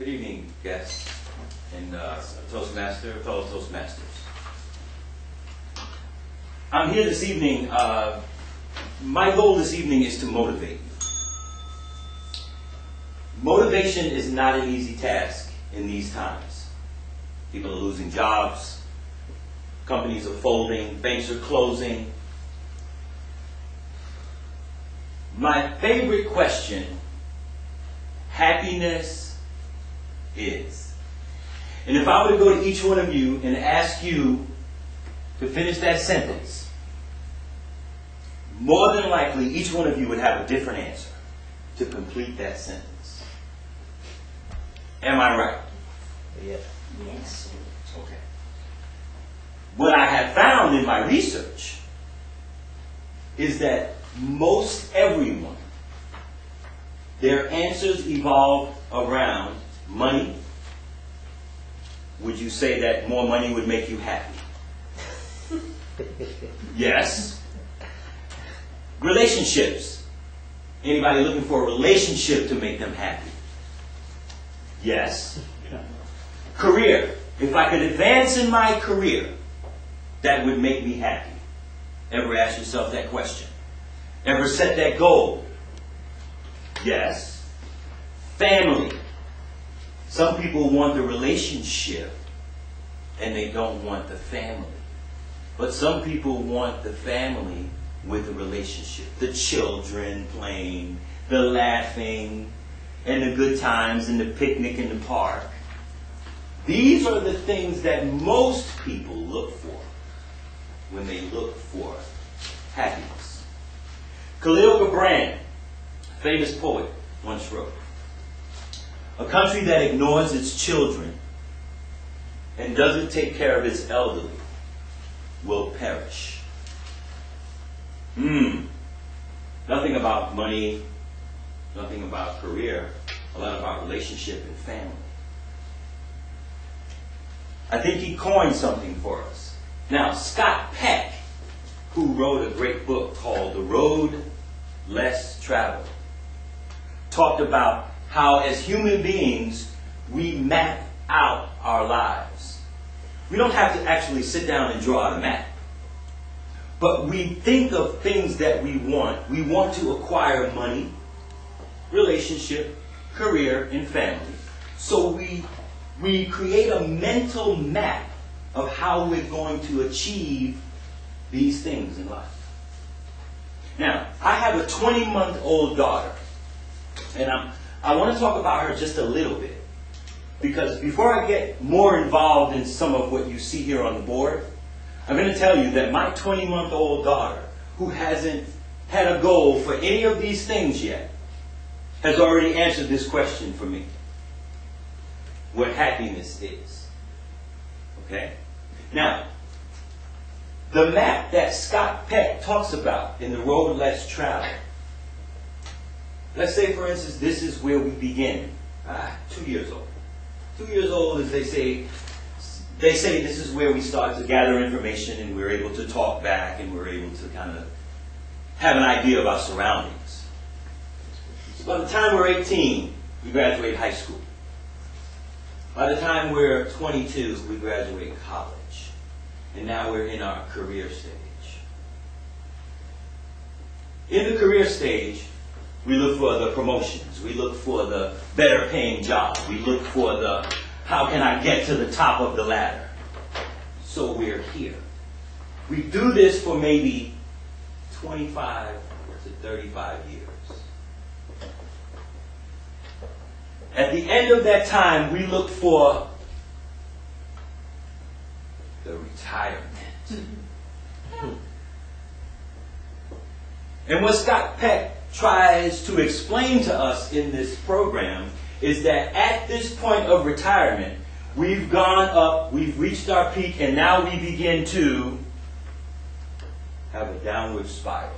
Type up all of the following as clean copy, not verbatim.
Good evening, guests and Toastmaster, fellow Toastmasters. I'm here this evening. My goal this evening is to motivate you. Motivation is not an easy task in these times. People are losing jobs, companies are folding, banks are closing. My favorite question, happiness is. And if I were to go to each one of you and ask you to finish that sentence, more than likely each one of you would have a different answer to complete that sentence. Am I right? Yeah. Yes. Okay. What I have found in my research is that most everyone, their answers evolve around money. Would you say that more money would make you happy? Yes. Relationships. Anybody looking for a relationship to make them happy? Yes. Career. If I could advance in my career, that would make me happy. Ever ask yourself that question? Ever set that goal? Yes. Family. Some people want the relationship and they don't want the family. But some people want the family with the relationship. The children playing, the laughing, and the good times and the picnic in the park. These are the things that most people look for when they look for happiness. Khalil Gibran, famous poet, once wrote, "A country that ignores its children and doesn't take care of its elderly will perish." Nothing about money, nothing about career, a lot about relationship and family. I think he coined something for us. Now, Scott Peck, who wrote a great book called The Road Less Traveled, talked about how as human beings we map out our lives. We don't have to actually sit down and draw out a map. But we think of things that we want. We want to acquire money, relationship, career, and family. So we create a mental map of how we're going to achieve these things in life. Now, I have a 20-month-old daughter. And I want to talk about her just a little bit. Because before I get more involved in some of what you see here on the board, I'm going to tell you that my 20-month-old daughter, who hasn't had a goal for any of these things yet, has already answered this question for me. What happiness is. Okay? Now, the map that Scott Peck talks about in The Road Less Traveled, let's say, for instance, this is where we begin. 2 years old. 2 years old, as they say this is where we start to gather information and we're able to talk back and we're able to kind of have an idea of our surroundings. So by the time we're 18, we graduate high school. By the time we're 22, we graduate college. And now we're in our career stage. In the career stage, we look for the promotions. We look for the better paying job. We look for the, how can I get to the top of the ladder? So we're here. We do this for maybe 25 to 35 years. At the end of that time, we look for the retirement. And what Scott Peck tries to explain to us in this program is that at this point of retirement, we've gone up, we've reached our peak, and now we begin to have a downward spiral.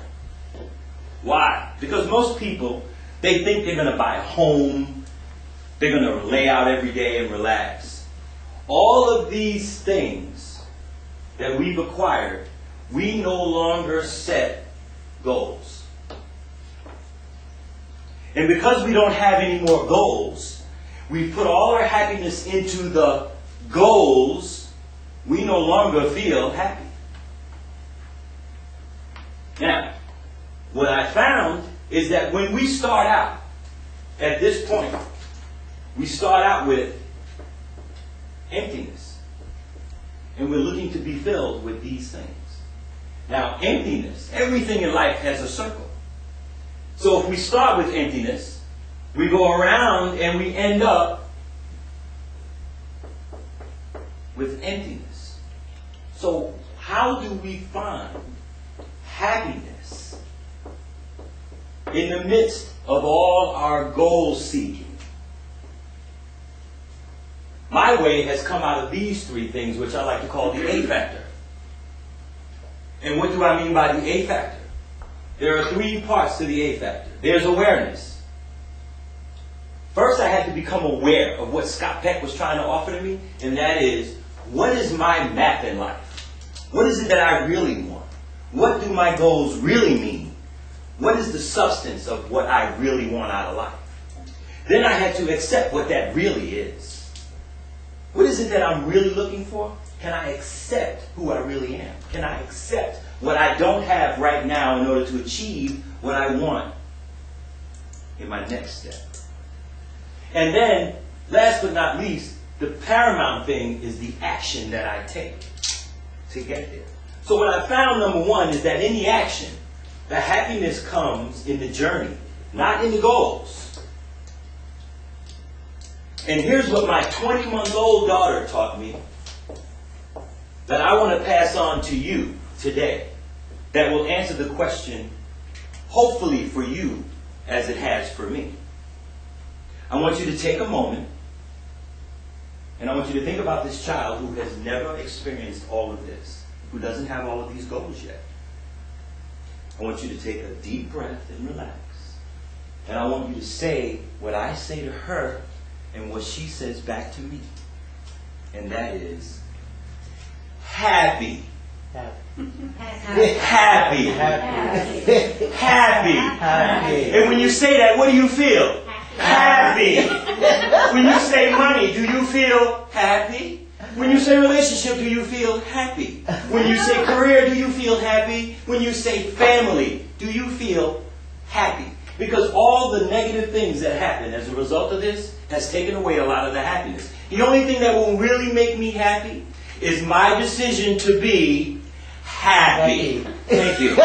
Why? Because most people, they think they're going to buy a home, they're going to lay out every day and relax. All of these things that we've acquired, we no longer set goals. And because we don't have any more goals, we put all our happiness into the goals, we no longer feel happy. Now, what I found is that when we start out at this point, we start out with emptiness. And we're looking to be filled with these things. Now, emptiness, everything in life has a circle. So if we start with emptiness, we go around and we end up with emptiness. So how do we find happiness in the midst of all our goal seeking? My way has come out of these three things, which I like to call the A factor. And what do I mean by the A factor? There are three parts to the A factor. There's awareness. First, I had to become aware of what Scott Peck was trying to offer to me, and that is, what is my map in life? What is it that I really want? What do my goals really mean? What is the substance of what I really want out of life? Then I had to accept what that really is. What is it that I'm really looking for? Can I accept who I really am? Can I accept what I don't have right now in order to achieve what I want in my next step? And then, last but not least, the paramount thing is the action that I take to get there. So what I found, number one, is that in the action, the happiness comes in the journey, not in the goals. And here's what my 20-month-old daughter taught me that I want to pass on to you today, that will answer the question, hopefully for you, as it has for me. I want you to take a moment, and I want you to think about this child who has never experienced all of this, who doesn't have all of these goals yet. I want you to take a deep breath and relax. And I want you to say what I say to her and what she says back to me. And that is, happy. Happy. Happy. Happy. Happy. And when you say that, what do you feel? Happy. When you say money, do you feel happy? When you say relationship, do you feel happy? When you say career, do you feel happy? When you say family, do you feel happy? Because all the negative things that happen as a result of this has taken away a lot of the happiness. The only thing that will really make me happy is my decision to be happy. Thank you.